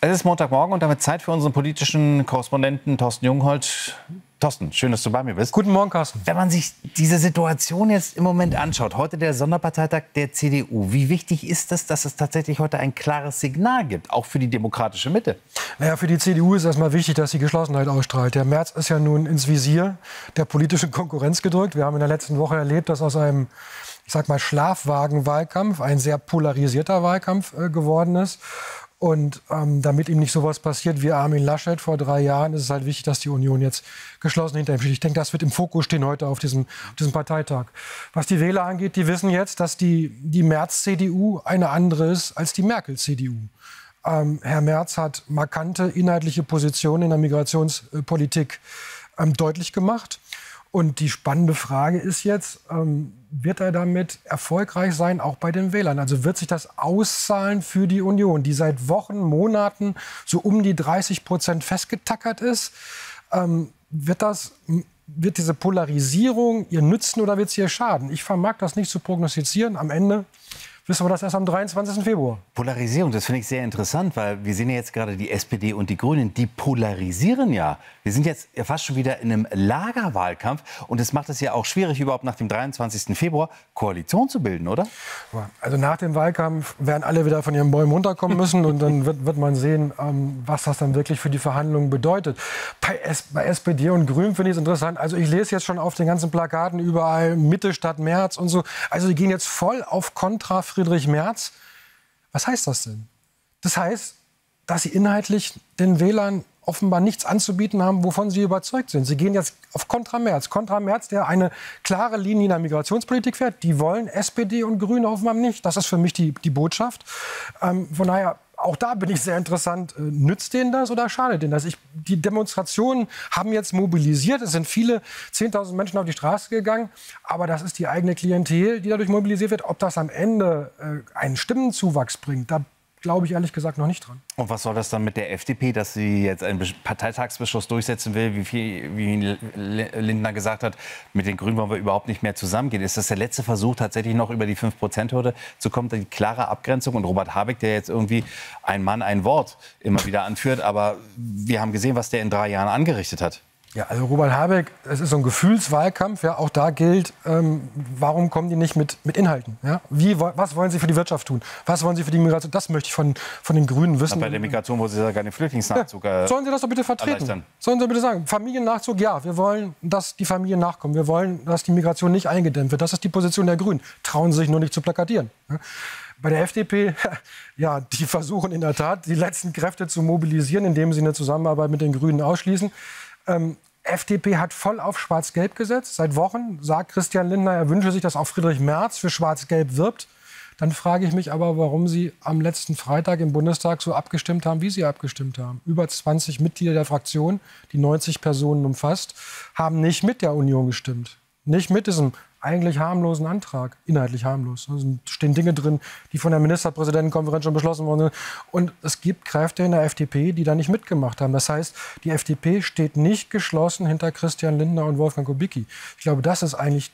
Es ist Montagmorgen und damit Zeit für unseren politischen Korrespondenten Thorsten Jungholt. Thorsten, schön, dass du bei mir bist. Guten Morgen, Carsten. Wenn man sich diese Situation jetzt im Moment anschaut, heute der Sonderparteitag der CDU, wie wichtig ist es, dass es tatsächlich heute ein klares Signal gibt, auch für die demokratische Mitte? Naja, für die CDU ist erstmal wichtig, dass sie Geschlossenheit ausstrahlt. Der Merz ist ja nun ins Visier der politischen Konkurrenz gedrückt. Wir haben in der letzten Woche erlebt, dass aus einem, ich sag mal, Schlafwagen-Wahlkampf ein sehr polarisierter Wahlkampf geworden ist. Und damit ihm nicht sowas passiert wie Armin Laschet vor 3 Jahren, ist es halt wichtig, dass die Union jetzt geschlossen hinter ihm steht. Ich denke, das wird im Fokus stehen heute auf diesem Parteitag. Was die Wähler angeht, die wissen jetzt, dass die Merz-CDU eine andere ist als die Merkel-CDU. Herr Merz hat markante inhaltliche Positionen in der Migrationspolitik deutlich gemacht. Und die spannende Frage ist jetzt, wird er damit erfolgreich sein, auch bei den Wählern? Also wird sich das auszahlen für die Union, die seit Wochen, Monaten so um die 30% festgetackert ist? Wird diese Polarisierung ihr nützen oder wird sie ihr schaden? Ich vermag das nicht zu prognostizieren. Am Ende wissen wir das erst am 23. Februar. Polarisierung, das finde ich sehr interessant, weil wir sehen ja jetzt gerade die SPD und die Grünen, die polarisieren ja. Wir sind jetzt fast schon wieder in einem Lagerwahlkampf und es macht es ja auch schwierig, überhaupt nach dem 23. Februar Koalition zu bilden, oder? Also nach dem Wahlkampf werden alle wieder von ihren Bäumen runterkommen müssen und dann wird man sehen, was das dann wirklich für die Verhandlungen bedeutet. Bei SPD und Grünen finde ich es interessant. Also ich lese jetzt schon auf den ganzen Plakaten überall Mitte statt März und so. Also die gehen jetzt voll auf Kontra Friedrich Merz. Was heißt das denn? Das heißt, dass sie inhaltlich den Wählern offenbar nichts anzubieten haben, wovon sie überzeugt sind. Sie gehen jetzt auf Kontra Merz. Kontra Merz, der eine klare Linie in der Migrationspolitik fährt. Die wollen SPD und Grüne offenbar nicht. Das ist für mich die Botschaft. Von daher, auch da bin ich sehr interessant. Nützt denen das oder schadet denen das? Die Demonstrationen haben jetzt mobilisiert. Es sind viele 10.000 Menschen auf die Straße gegangen. Aber das ist die eigene Klientel, die dadurch mobilisiert wird. Ob das am Ende einen Stimmenzuwachs bringt, da glaube ich ehrlich gesagt noch nicht dran. Und was soll das dann mit der FDP, dass sie jetzt einen Parteitagsbeschluss durchsetzen will, wie Lindner gesagt hat, mit den Grünen wollen wir überhaupt nicht mehr zusammengehen? Ist das der letzte Versuch, tatsächlich noch über die 5%-Hürde zu kommen, die klare Abgrenzung? Und Robert Habeck, der jetzt irgendwie ein Mann, ein Wort immer wieder anführt, aber wir haben gesehen, was der in 3 Jahren angerichtet hat. Ja, also Robert Habeck, es ist so ein Gefühlswahlkampf. Ja, auch da gilt, warum kommen die nicht mit Inhalten? Ja? Was wollen sie für die Wirtschaft tun? Was wollen sie für die Migration? Das möchte ich von den Grünen wissen. Aber bei der Migration, wo sie sogar den Flüchtlingsnachzug sollen sie das doch bitte vertreten? Sollen sie bitte sagen, Familiennachzug, ja, wir wollen, dass die Familien nachkommen. Wir wollen, dass die Migration nicht eingedämmt wird. Das ist die Position der Grünen. Trauen sie sich nur nicht zu plakatieren. Ja? Bei der FDP, ja, die versuchen in der Tat, die letzten Kräfte zu mobilisieren, indem sie eine Zusammenarbeit mit den Grünen ausschließen. FDP hat voll auf Schwarz-Gelb gesetzt. Seit Wochen sagt Christian Lindner, er wünsche sich, dass auch Friedrich Merz für Schwarz-Gelb wirbt. Dann frage ich mich aber, warum Sie am letzten Freitag im Bundestag so abgestimmt haben, wie Sie abgestimmt haben. Über 20 Mitglieder der Fraktion, die 90 Personen umfasst, haben nicht mit der Union gestimmt. Nicht mit diesem eigentlich harmlosen Antrag, inhaltlich harmlos. Da stehen Dinge drin, die von der Ministerpräsidentenkonferenz schon beschlossen worden sind. Und es gibt Kräfte in der FDP, die da nicht mitgemacht haben. Das heißt, die FDP steht nicht geschlossen hinter Christian Lindner und Wolfgang Kubicki. Ich glaube, das ist eigentlich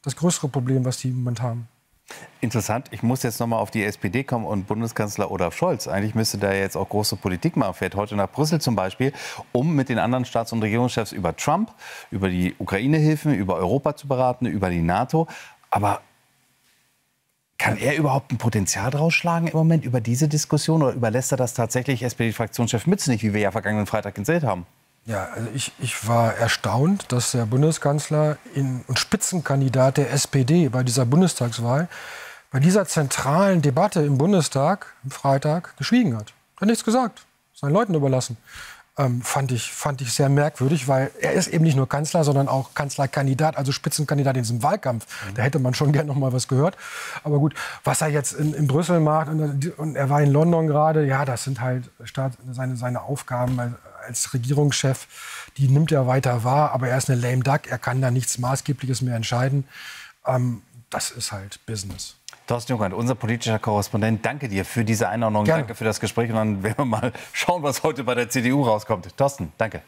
das größere Problem, was die im Moment haben. Interessant. Ich muss jetzt noch mal auf die SPD kommen und Bundeskanzler Olaf Scholz. Eigentlich müsste der jetzt auch große Politik machen. Fährt heute nach Brüssel zum Beispiel, um mit den anderen Staats- und Regierungschefs über Trump, über die Ukraine-Hilfen, über Europa zu beraten, über die NATO. Aber kann er überhaupt ein Potenzial draus schlagen im Moment über diese Diskussion? Oder überlässt er das tatsächlich SPD-Fraktionschef Mützenich, wie wir ja vergangenen Freitag gesehen haben? Ja, also ich war erstaunt, dass der Bundeskanzler und Spitzenkandidat der SPD bei dieser Bundestagswahl, bei dieser zentralen Debatte im Bundestag am Freitag geschwiegen hat. Er hat nichts gesagt, seinen Leuten überlassen. Fand ich sehr merkwürdig, weil er ist eben nicht nur Kanzler, sondern auch Kanzlerkandidat, also Spitzenkandidat in diesem Wahlkampf. Da hätte man schon gerne noch mal was gehört. Aber gut, was er jetzt in Brüssel macht und er war in London gerade, ja, das sind halt seine Aufgaben als Regierungschef. Die nimmt er weiter wahr, aber er ist eine lame duck. Er kann da nichts Maßgebliches mehr entscheiden. Das ist halt Business. Thorsten Jungholt, unser politischer Korrespondent, danke dir für diese Einordnung. Gerne. Danke für das Gespräch. Und dann werden wir mal schauen, was heute bei der CDU rauskommt. Thorsten, danke.